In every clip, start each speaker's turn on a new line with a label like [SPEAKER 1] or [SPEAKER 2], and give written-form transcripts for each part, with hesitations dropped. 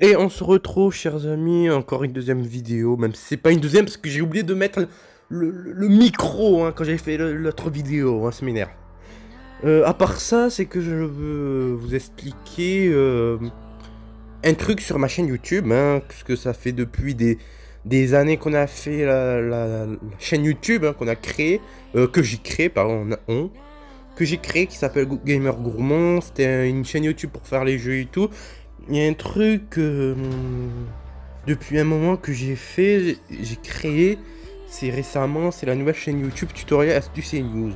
[SPEAKER 1] Et on se retrouve, chers amis, encore une deuxième vidéo, même si c'est pas une deuxième parce que j'ai oublié de mettre le micro quand j'ai fait l'autre vidéo, ça m'énerve. À part ça, c'est que je veux vous expliquer un truc sur ma chaîne YouTube, parce que ça fait depuis des années qu'on a fait la chaîne YouTube, qu'on a créée, que j'ai créée, pardon, que j'ai créée, qui s'appelle Gamer Gourmand. C'était une chaîne YouTube pour faire les jeux et tout. Il y a un truc depuis un moment que j'ai fait, j'ai créé, c'est récemment, c'est la nouvelle chaîne YouTube Tutoriel Astuces et News.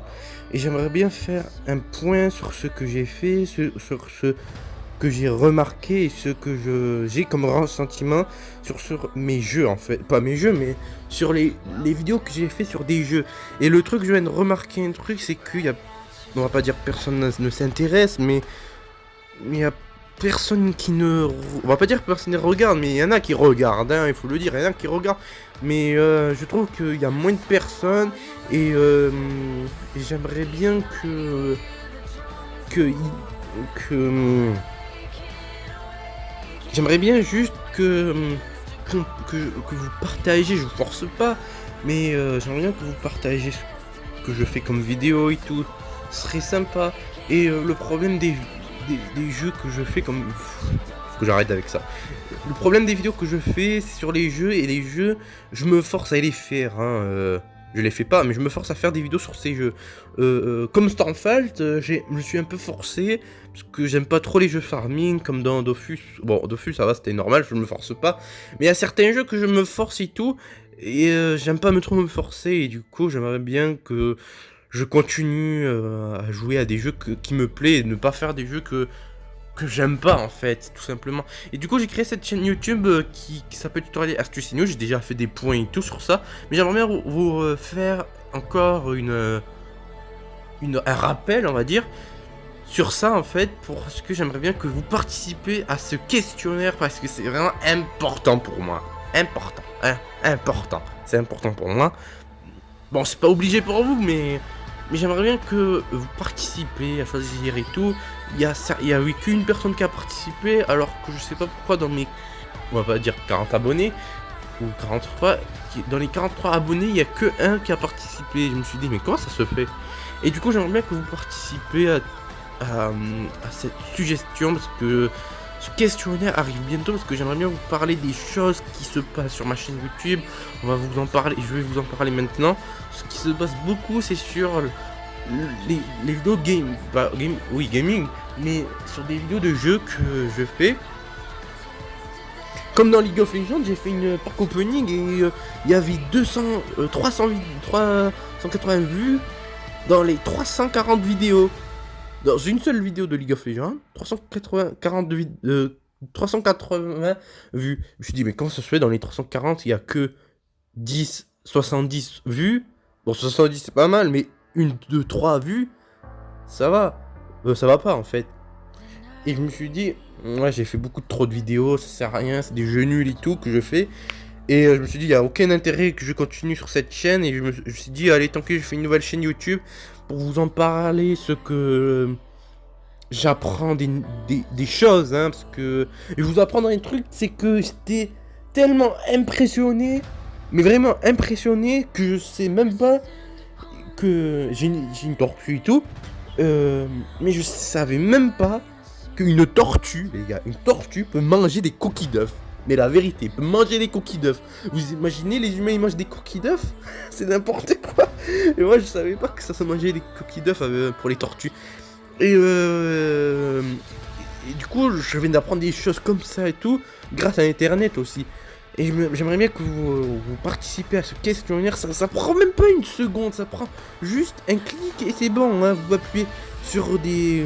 [SPEAKER 1] Et j'aimerais bien faire un point sur ce que j'ai fait, sur ce que j'ai remarqué et ce que j'ai comme ressentiment sur mes jeux en fait. Pas mes jeux, mais sur les vidéos que j'ai fait sur des jeux. Et le truc, je viens de remarquer un truc, c'est qu'il y a, on va pas dire personne ne s'intéresse, mais il y a personne qui ne... On va pas dire que personne ne regarde, mais il y en a qui regardent, il faut le dire, il y en a qui regardent. Mais je trouve qu'il y a moins de personnes et j'aimerais bien que... J'aimerais bien juste que vous partagez, je vous force pas, mais j'aimerais bien que vous partagez ce que je fais comme vidéo et tout. Ce serait sympa. Et le problème des jeux que je fais comme... Faut que j'arrête avec ça. Le problème des vidéos que je fais, c'est sur les jeux, et les jeux, je me force à les faire, je les fais pas, mais je me force à faire des vidéos sur ces jeux. Comme Stormfall, je me suis un peu forcé, parce que j'aime pas trop les jeux farming, comme dans Dofus. Bon, Dofus, ça va, c'était normal, je me force pas. Mais il y a certains jeux que je me force et tout, et j'aime pas trop me forcer, et du coup, j'aimerais bien que je continue à jouer à des jeux qui me plaisent, et ne pas faire des jeux que j'aime pas en fait, tout simplement. Et du coup j'ai créé cette chaîne YouTube qui s'appelle Tutoriel Astuces et News. J'ai déjà fait des points et tout sur ça, mais j'aimerais bien vous faire encore un rappel, on va dire, sur ça en fait, parce que j'aimerais bien que vous participez à ce questionnaire, parce que c'est vraiment important pour moi. Important, important. C'est important pour moi. Bon, c'est pas obligé pour vous, mais j'aimerais bien que vous participez à choisir et tout. Il y a eu qu'une personne qui a participé, alors que je sais pas pourquoi dans mes, on va pas dire 40 abonnés, ou 43, dans les 43 abonnés, il y a que un qui a participé. Je me suis dit, mais comment ça se fait? Et du coup, j'aimerais bien que vous participez à cette suggestion, parce que ce questionnaire arrive bientôt, parce que j'aimerais bien vous parler des choses qui se passent sur ma chaîne YouTube. On va vous en parler, je vais vous en parler maintenant. Ce qui se passe beaucoup, c'est sur les vidéos gaming, mais sur des vidéos de jeux que je fais. Comme dans League of Legends, j'ai fait une pack opening et il y avait 380 vues dans les 340 vidéos. Dans une seule vidéo de League of Legends, 380 vues. Je me suis dit, mais comment ça se fait, dans les 340, il n'y a que 70 vues. Bon, 70 c'est pas mal, mais une, deux, trois vues, ça va. Ça va pas en fait. Et je me suis dit, ouais, j'ai fait beaucoup trop de vidéos, ça sert à rien, c'est des jeux nuls et tout que je fais. Et je me suis dit, il n'y a aucun intérêt que je continue sur cette chaîne. Et je me suis dit, allez, tant que je fais une nouvelle chaîne YouTube pour vous en parler, ce que j'apprends des choses, parce que je vous apprendre un truc, c'est que j'étais tellement impressionné, mais vraiment impressionné, que je sais même pas que j'ai une tortue et tout, mais je savais même pas qu'une tortue, les gars, une tortue peut manger des coquilles d'œufs. Mais la vérité, peut manger des coquilles d'œufs. Vous imaginez, les humains ils mangent des coquilles d'œufs? C'est n'importe quoi. Et moi je savais pas que ça se mangeait des coquilles d'œufs pour les tortues. Et du coup, je viens d'apprendre des choses comme ça et tout, grâce à internet aussi. Et j'aimerais bien que vous participez à ce questionnaire. Ça prend même pas une seconde, ça prend juste un clic et c'est bon. Vous appuyez sur des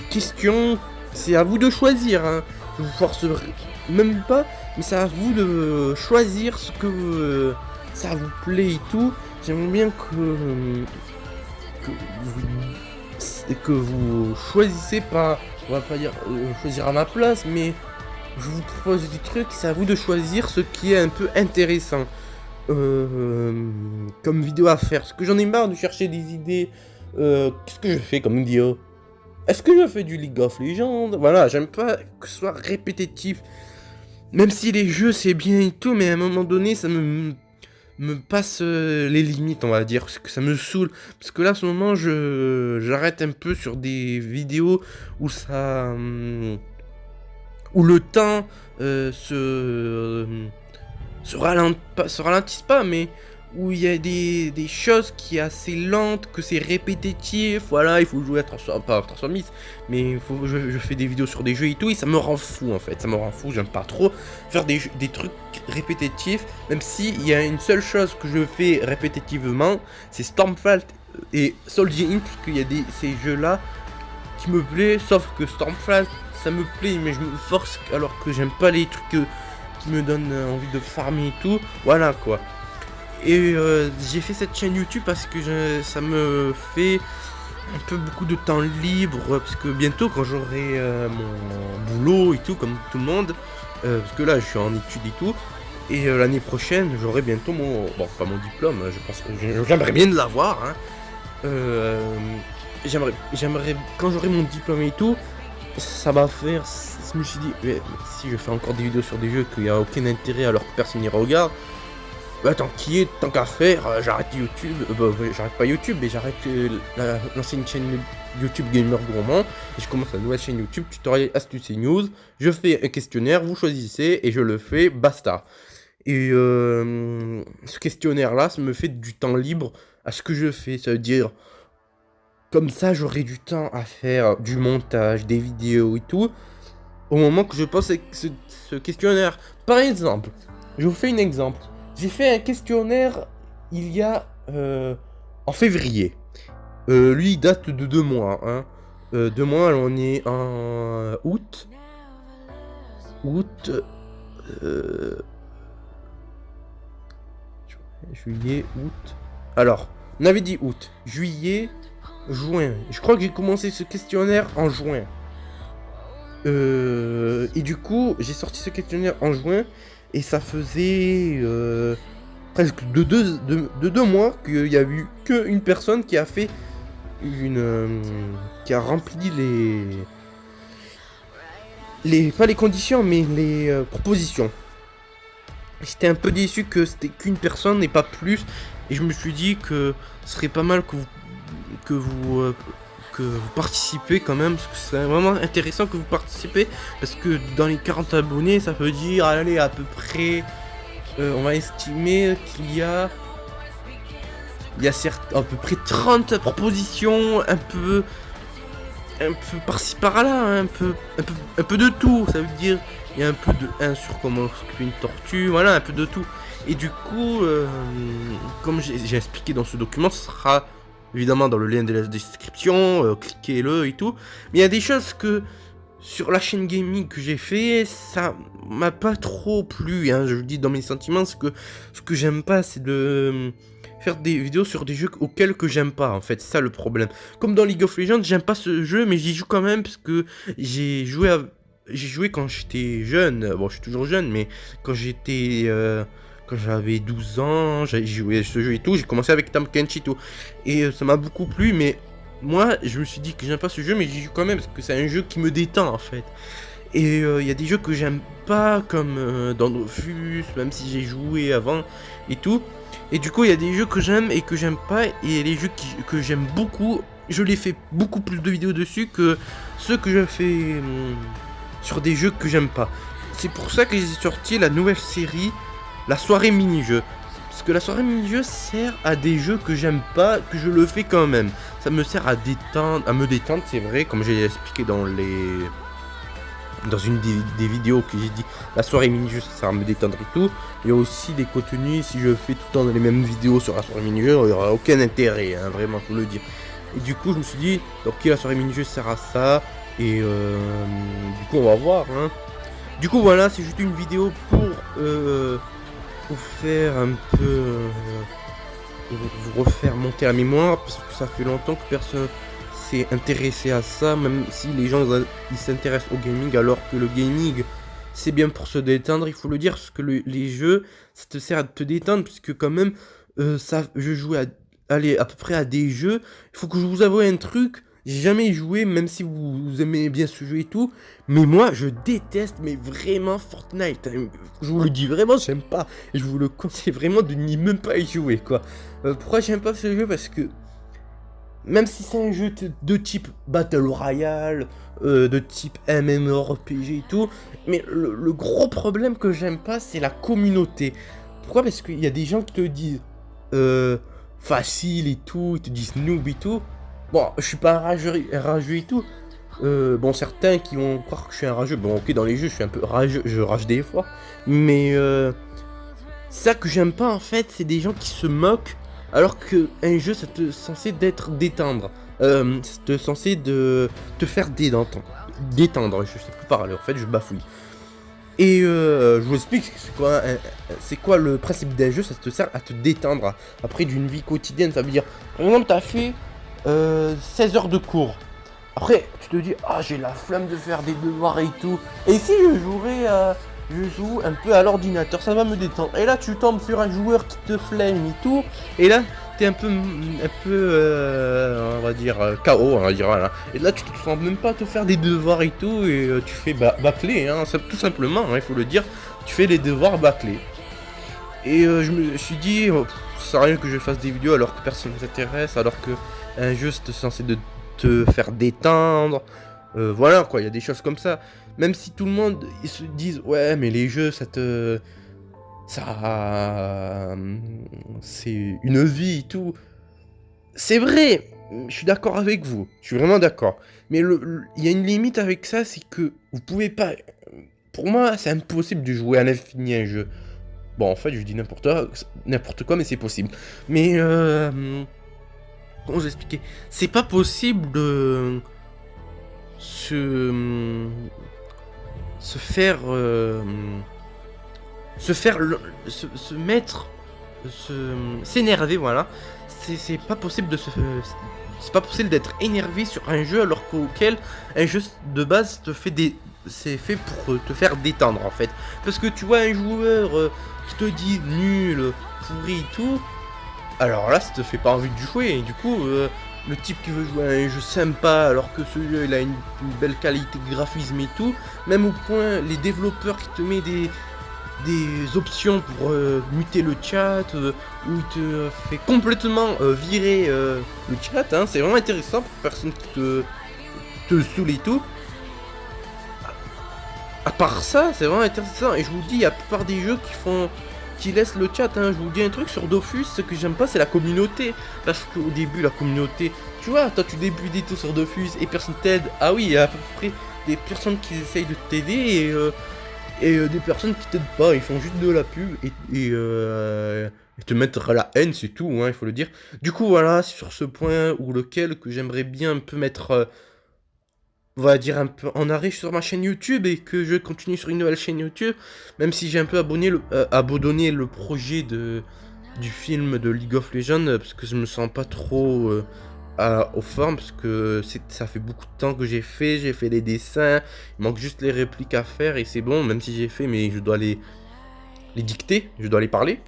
[SPEAKER 1] questions. C'est à vous de choisir. Je vous force même pas, mais c'est à vous de choisir ce que ça vous plaît et tout. J'aimerais bien que vous choisissez pas, on va pas dire choisir à ma place, mais je vous propose des trucs, c'est à vous de choisir ce qui est un peu intéressant comme vidéo à faire, parce que j'en ai marre de chercher des idées. Qu'est-ce que je fais comme vidéo? Est-ce que je fais du League of Legends? Voilà, j'aime pas que ce soit répétitif. Même si les jeux c'est bien et tout, mais à un moment donné ça me passe les limites, on va dire, parce que ça me saoule. Parce que là, à ce moment, j'arrête un peu sur des vidéos où où le temps se ralentisse pas, mais où il y a des choses qui est assez lentes, que c'est répétitif, voilà, il faut jouer pas à Transformist, mais je fais des vidéos sur des jeux et tout, et ça me rend fou en fait, ça me rend fou, j'aime pas trop faire des trucs répétitifs, même si il y a une seule chose que je fais répétitivement, c'est Stormfall et Soldier Inc, parce qu'il y a ces jeux-là qui me plaisent, sauf que Stormfall, ça me plaît, mais je me force alors que j'aime pas les trucs qui me donnent envie de farmer et tout, voilà quoi. Et j'ai fait cette chaîne YouTube parce que ça me fait un peu beaucoup de temps libre, parce que bientôt quand j'aurai mon boulot et tout comme tout le monde, parce que là je suis en études et tout, et l'année prochaine j'aurai bientôt bon pas mon diplôme, je pense que j'aimerais bien l'avoir, hein. J'aimerais quand j'aurai mon diplôme et tout, ça va faire, je me suis dit, mais si je fais encore des vidéos sur des jeux qu'il n'y a aucun intérêt alors que personne n'y regarde, bah tant qu'à faire, j'arrête YouTube, j'arrête pas YouTube, mais j'arrête l'ancienne chaîne YouTube Gamer Gourmand, et je commence la nouvelle chaîne YouTube Tutoriel Astuces et News, je fais un questionnaire, vous choisissez, et je le fais, basta. Et ce questionnaire-là, ça me fait du temps libre à ce que je fais, ça veut dire, comme ça j'aurai du temps à faire du montage, des vidéos et tout, au moment que je pose ce questionnaire. Par exemple, je vous fais un exemple. J'ai fait un questionnaire il y a en février. Lui, il date de 2 mois. Hein. 2 mois, on est en août. Juillet, août. Alors, on avait dit août, juillet, juin. Je crois que j'ai commencé ce questionnaire en juin. Et du coup, j'ai sorti ce questionnaire en juin. Et ça faisait presque de 2 mois qu'il y a eu qu'une personne qui a fait qui a rempli pas les conditions, mais les propositions. J'étais un peu déçu que c'était qu'une personne et pas plus. Et je me suis dit que ce serait pas mal que vous participez quand même, parce que c'est vraiment intéressant que vous participez, parce que dans les 40 abonnés, ça veut dire, allez, à peu près, on va estimer qu'il y a certes à peu près 30 propositions, un peu par-ci par-là, hein, un peu de tout, ça veut dire, il y a un peu de 1 sur comment s'occuper une tortue, voilà, un peu de tout. Et du coup, comme j'ai expliqué dans ce document, ce sera évidemment dans le lien de la description, cliquez-le et tout. Mais il y a des choses que sur la chaîne gaming que j'ai fait, ça m'a pas trop plu, hein. Je le dis dans mes sentiments, ce que j'aime pas, c'est de faire des vidéos sur des jeux auxquels que j'aime pas, en fait, c'est ça le problème. Comme dans League of Legends, j'aime pas ce jeu, mais j'y joue quand même parce que j'ai joué quand j'étais jeune. Bon, je suis toujours jeune, mais quand j'avais 12 ans, j'ai joué à ce jeu et tout, j'ai commencé avec Tam Kenchi et tout. Et ça m'a beaucoup plu, mais moi, je me suis dit que j'aime pas ce jeu, mais j'y joue quand même, parce que c'est un jeu qui me détend, en fait. Et il y a des jeux que j'aime pas, comme dans Dofus, même si j'ai joué avant et tout. Et du coup, il y a des jeux que j'aime et que j'aime pas, et les jeux que j'aime beaucoup, je les fais beaucoup plus de vidéos dessus que ceux que je fais sur des jeux que j'aime pas. C'est pour ça que j'ai sorti la nouvelle série, la soirée mini-jeu. Parce que la soirée mini-jeu sert à des jeux que j'aime pas, que je le fais quand même. Ça me sert à me détendre, c'est vrai, comme j'ai expliqué dans une des vidéos que j'ai dit, la soirée mini-jeu ça sert à me détendre et tout. Il y a aussi des contenus, si je fais tout le temps les mêmes vidéos sur la soirée mini-jeu, il n'y aura aucun intérêt, hein, vraiment, faut le dire. Et du coup, je me suis dit, ok, la soirée mini-jeu sert à ça, et du coup, on va voir, hein. Du coup, voilà, c'est juste une vidéo pour faire un peu vous refaire monter la mémoire, parce que ça fait longtemps que personne s'est intéressé à ça, même si les gens ils s'intéressent au gaming, alors que le gaming c'est bien pour se détendre, il faut le dire, parce que les jeux ça te sert à te détendre, puisque quand même je jouais à peu près à des jeux. Il faut que je vous avoue un truc, J'ai jamais joué, même si vous aimez bien ce jeu et tout. Mais moi, je déteste, mais vraiment Fortnite. Hein. Je vous le dis vraiment, j'aime pas. Et je vous le conseille vraiment de n'y même pas y jouer, quoi. Pourquoi j'aime pas ce jeu? Parce que même si c'est un jeu de type Battle Royale, de type MMORPG et tout, mais le gros problème que j'aime pas, c'est la communauté. Pourquoi? Parce qu'il y a des gens qui te disent facile et tout, ils te disent noob et tout. Bon, je suis pas un rageux et tout. Bon, certains qui vont croire que je suis un rageux. Bon, ok, dans les jeux, je suis un peu rageux, je rage des fois. Mais ça que j'aime pas en fait, c'est des gens qui se moquent alors que un jeu, c'est censé d'être détendre. C'est censé de te faire détendre. Je sais plus parler, en fait, je bafouille. Et je vous explique c'est quoi le principe d'un jeu, ça te sert à te détendre après d'une vie quotidienne. Ça veut dire, par exemple, t'as fait 16 heures de cours. Après, tu te dis, ah, j'ai la flamme de faire des devoirs et tout. Et si je joue un peu à l'ordinateur, ça va me détendre. Et là, tu tombes sur un joueur qui te flemme et tout. Et là, t'es un peu on va dire, KO, on va dire, voilà. Et là, tu te sens même pas te faire des devoirs et tout. Et tu fais bâcler, hein, tout simplement, hein, il faut le dire. Tu fais les devoirs bâclés. Et je me suis dit, ça sert à rien que je fasse des vidéos alors que personne ne s'intéresse, alors que un jeu c'est censé de te faire détendre. Voilà quoi, il y a des choses comme ça. Même si tout le monde ils se disent ouais mais les jeux ça c'est une vie et tout. C'est vrai, je suis d'accord avec vous, je suis vraiment d'accord. Mais il y a une limite avec ça, c'est que vous pouvez pas. Pour moi, c'est impossible de jouer à l'infini un jeu. Bon, en fait, je dis n'importe quoi, mais c'est possible. Mais comment vous expliquer? C'est pas possible de se faire se mettre s'énerver, voilà. C'est pas possible de se c'est pas possible d'être énervé sur un jeu alors qu'auquel un jeu de base te fait c'est fait pour te faire détendre en fait. Parce que tu vois un joueur qui te dit nul, pourri et tout, alors là ça te fait pas envie de jouer. Et du coup le type qui veut jouer à un jeu sympa alors que ce jeu il a une belle qualité de graphisme et tout, même au point les développeurs qui te mettent des options pour muter le chat, où il te fait complètement virer le chat, hein. C'est vraiment intéressant pour personne qui te saoule et tout. À part ça, c'est vraiment intéressant. Et je vous dis, il y a la plupart des jeux qui laissent le chat, hein. Je vous dis un truc sur Dofus, ce que j'aime pas c'est la communauté. Parce qu'au début la communauté, tu vois, toi tu débutes des tout sur Dofus et personne t'aide. Ah oui, il y a à peu près des personnes qui essayent de t'aider et des personnes qui t'aident pas, ils font juste de la pub et te mettre à la haine, c'est tout, hein, il faut le dire. Du coup, voilà, c'est sur ce point où lequel que j'aimerais bien un peu mettre, on va dire un peu en arrêt sur ma chaîne YouTube et que je continue sur une nouvelle chaîne YouTube, même si j'ai un peu abandonné le projet du film de League of Legends parce que je me sens pas trop aux formes parce que ça fait beaucoup de temps que j'ai fait les dessins, il manque juste les répliques à faire et c'est bon, même si j'ai fait, mais je dois les dicter, je dois les parler.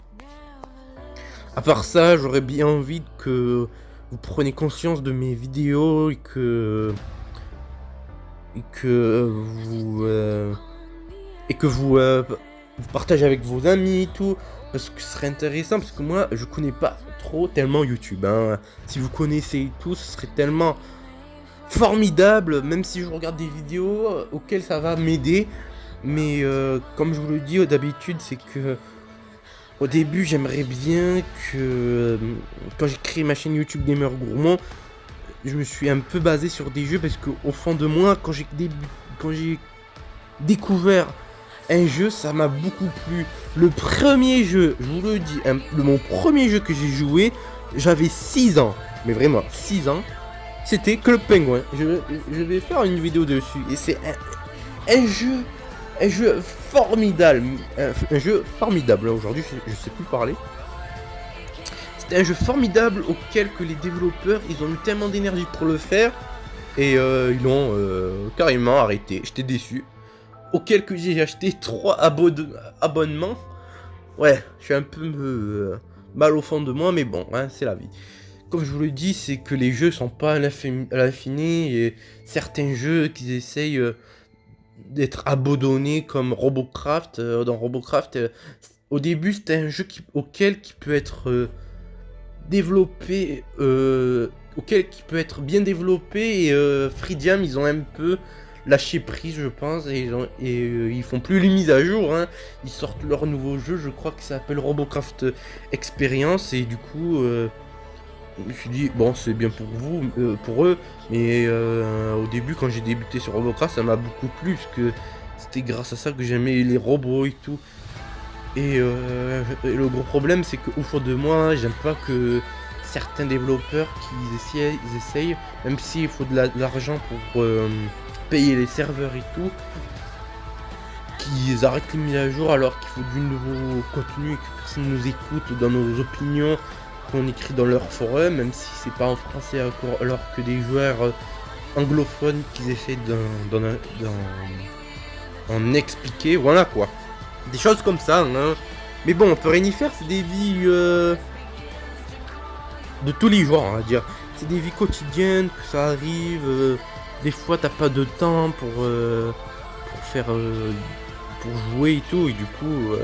[SPEAKER 1] À part ça, j'aurais bien envie que vous preniez conscience de mes vidéos et que vous partagez avec vos amis et tout, parce que ce serait intéressant, parce que moi je connais pas trop tellement YouTube, hein. Si vous connaissez et tout, ce serait tellement formidable, même si je regarde des vidéos auxquelles ça va m'aider. Mais comme je vous le dis d'habitude, c'est que au début j'aimerais bien que quand j'ai créé ma chaîne YouTube Gamer Gourmand, je me suis un peu basé sur des jeux parce que au fond de moi, quand j'ai découvert un jeu, ça m'a beaucoup plu. Le premier jeu, je vous le dis, mon premier jeu que j'ai joué, j'avais 6 ans, mais vraiment 6 ans, c'était Club Penguin. Je vais faire une vidéo dessus et c'est un jeu formidable, un jeu formidable. Aujourd'hui, je sais plus parler. C'est un jeu formidable auquel que les développeurs, ils ont eu tellement d'énergie pour le faire et ils l'ont carrément arrêté. J'étais déçu. Auquel que j'ai acheté 3 abonnements. Ouais, je suis un peu mal au fond de moi, mais bon, hein, c'est la vie. comme je vous le dis, c'est que les jeux sont pas à l'infini, et certains jeux qu'ils essayent d'être abandonnés comme Robocraft. Dans Robocraft, au début c'était un jeu qui peut être développé, qui peut être bien développé, et Freedium ils ont un peu lâché prise, je pense, et ils font plus les mises à jour, hein. Ils sortent leur nouveau jeu, je crois que ça s'appelle Robocraft Experience, et du coup je me suis dit bon, c'est bien pour vous, pour eux, mais au début quand j'ai débuté sur Robocraft, ça m'a beaucoup plu parce que c'était grâce à ça que j'aimais les robots et tout. Et le gros problème, c'est qu'au fond de moi, j'aime pas que certains développeurs ils essayent, même s'il faut de l'argent pour payer les serveurs et tout, qu'ils arrêtent les mises à jour alors qu'il faut du nouveau contenu et que personne nous écoute dans nos opinions qu'on écrit dans leur forum, même si c'est pas en français encore, alors que des joueurs anglophones qui essaient d'en expliquer, voilà quoi. Des choses comme ça, hein. Mais bon, on peut rien y faire, c'est des vies de tous les jours, on va dire. C'est des vies quotidiennes, que ça arrive. Des fois, t'as pas de temps pour faire, pour jouer et tout. Et du coup,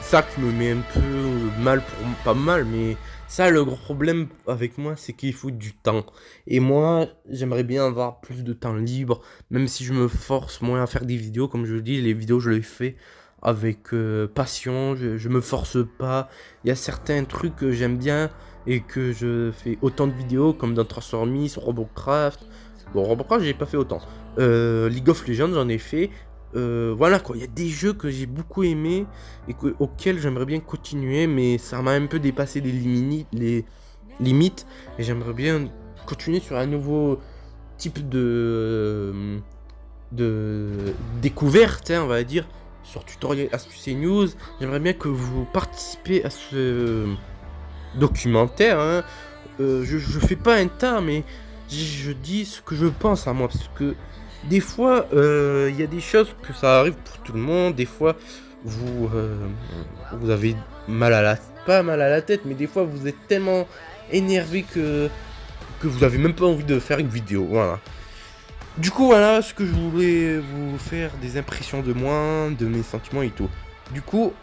[SPEAKER 1] ça qui me met un peu mal, pas mal, mais ça, le gros problème avec moi, c'est qu'il faut du temps. Et moi, j'aimerais bien avoir plus de temps libre, même si je me force moins à faire des vidéos. Comme je le dis, les vidéos, je les fais avec passion, je me force pas. Il y a certains trucs que j'aime bien et que je fais autant de vidéos, comme dans Transformers, Robocraft. Bon, Robocraft, j'ai pas fait autant. League of Legends, j'en ai fait. Voilà quoi, il y a des jeux que j'ai beaucoup aimé et auxquels j'aimerais bien continuer, mais ça m'a un peu dépassé les limites, et j'aimerais bien continuer sur un nouveau type de découverte, hein, on va dire, sur Tutoriel Astuces et News. J'aimerais bien que vous participez à ce documentaire, hein. Je fais pas un tas, mais je dis ce que je pense à moi, parce que des fois, il y a des choses que ça arrive pour tout le monde. Des fois, vous avez pas mal à la tête, mais des fois, vous êtes tellement énervé que vous avez même pas envie de faire une vidéo. Voilà. Du coup, voilà ce que je voulais vous faire, des impressions de moi, de mes sentiments et tout. Du coup,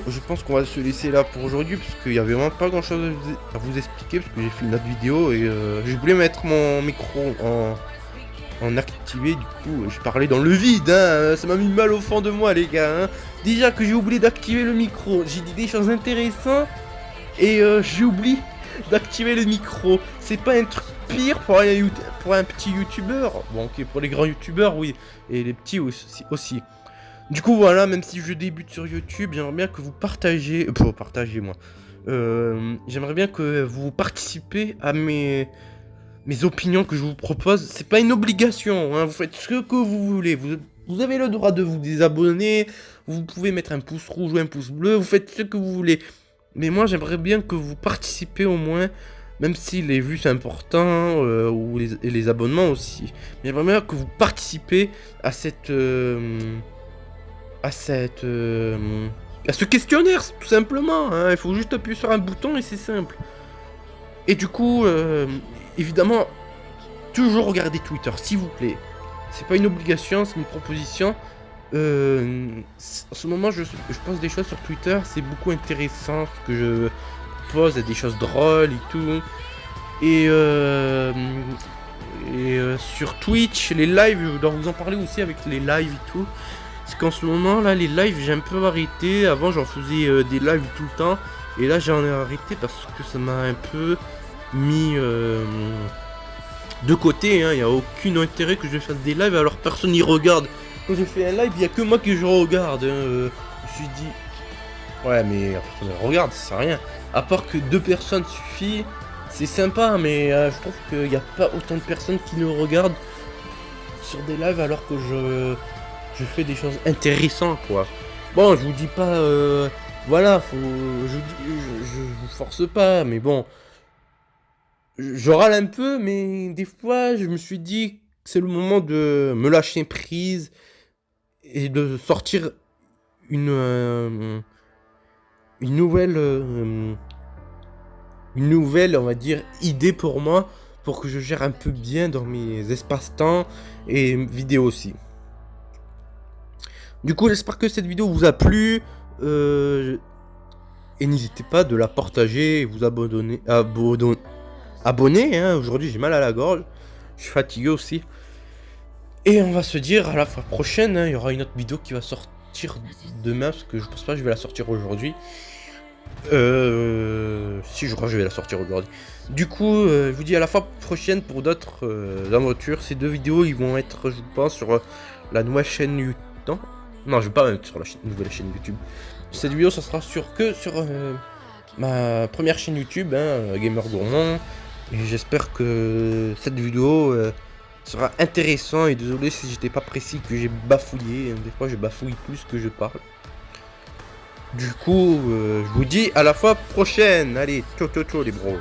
[SPEAKER 1] je pense qu'on va se laisser là pour aujourd'hui, parce qu'il y avait vraiment pas grand chose à vous expliquer, parce que j'ai fait une autre vidéo et je voulais mettre mon micro en activé. Du coup, je parlais dans le vide, hein. Ça m'a mis mal au fond de moi, les gars, hein. Déjà que j'ai oublié d'activer le micro, j'ai dit des choses intéressantes et j'ai oublié d'activer le micro. C'est pas un truc pire pour un petit youtubeur. Bon, ok, pour les grands youtubeurs, oui, et les petits aussi. Du coup, voilà, même si je débute sur YouTube, j'aimerais bien que vous partagez... moi. J'aimerais bien que vous participez à mes opinions que je vous propose. C'est pas une obligation, hein, vous faites ce que vous voulez. Vous avez le droit de vous désabonner, vous pouvez mettre un pouce rouge ou un pouce bleu, vous faites ce que vous voulez. Mais moi, j'aimerais bien que vous participez au moins, même si les vues c'est important, ou les abonnements aussi. Mais j'aimerais bien que vous participez à à ce questionnaire, tout simplement, hein. Il faut juste appuyer sur un bouton et c'est simple. Et du coup, évidemment, toujours regarder Twitter, s'il vous plaît. C'est pas une obligation, c'est une proposition. En ce moment, je pose des choses sur Twitter, c'est beaucoup intéressant ce que je pose, il y a des choses drôles et tout. Et sur Twitch, les lives, je dois vous en parler aussi avec les lives et tout. Parce qu'en ce moment, là, les lives, j'ai un peu arrêté. Avant, j'en faisais des lives tout le temps. Et là, j'en ai arrêté parce que ça m'a un peu mis de côté, hein. Il n'y a aucun intérêt que je fasse des lives alors personne n'y regarde. Quand je fais un live, il n'y a que moi que je regarde, hein. Je me suis dit, ouais, mais personne ne regarde, ça sert à rien. À part que 2 personnes suffit, c'est sympa, mais je trouve qu'il n'y a pas autant de personnes qui nous regardent sur des lives alors que je fais des choses intéressantes, quoi. Bon, je vous dis pas, voilà, je vous force pas, mais bon, je râle un peu, mais des fois, je me suis dit que c'est le moment de me lâcher prise et de sortir une une nouvelle, on va dire, idée pour moi, pour que je gère un peu bien dans mes espaces-temps et vidéos aussi. Du coup, j'espère que cette vidéo vous a plu. Et n'hésitez pas de la partager et vous abonner. Hein. Aujourd'hui, j'ai mal à la gorge. Je suis fatigué aussi. Et on va se dire à la fois prochaine. Hein. Il y aura une autre vidéo qui va sortir demain. Parce que je pense pas que je vais la sortir aujourd'hui. Si, je crois que je vais la sortir aujourd'hui. Du coup, je vous dis à la fois prochaine pour d'autres aventures. Ces deux vidéos, ils vont être, je pense, sur la nouvelle chaîne YouTube. Non, je vais pas mettre sur la nouvelle chaîne YouTube. Cette vidéo, ça sera sur ma première chaîne YouTube, hein, Gamer Gourmand. Et j'espère que cette vidéo sera intéressante. Et désolé si j'étais pas précis, que j'ai bafouillé. Des fois, je bafouille plus que je parle. Du coup, je vous dis à la fois prochaine. Allez, ciao ciao ciao les bros.